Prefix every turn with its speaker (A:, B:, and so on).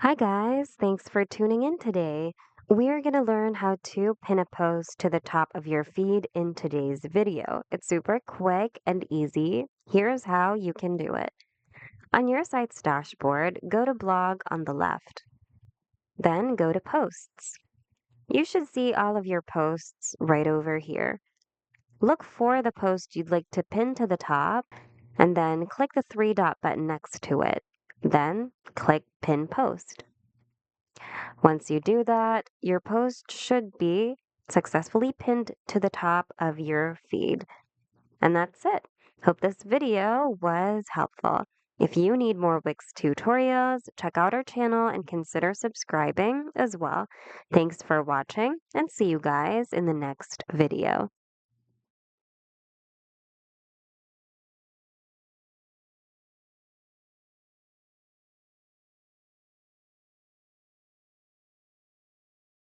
A: Hi guys, thanks for tuning in today. We're going to learn how to pin a post to the top of your feed in today's video. It's super quick and easy. Here's how you can do it. On your site's dashboard, go to blog on the left. Then go to posts. You should see all of your posts right over here. Look for the post you'd like to pin to the top and then click the three dot button next to it. Then click pin post. Once you do that, your post should be successfully pinned to the top of your feed. And that's it. Hope this video was helpful. If you need more Wix tutorials, check out our channel and consider subscribing as well. Thanks for watching and see you guys in the next video.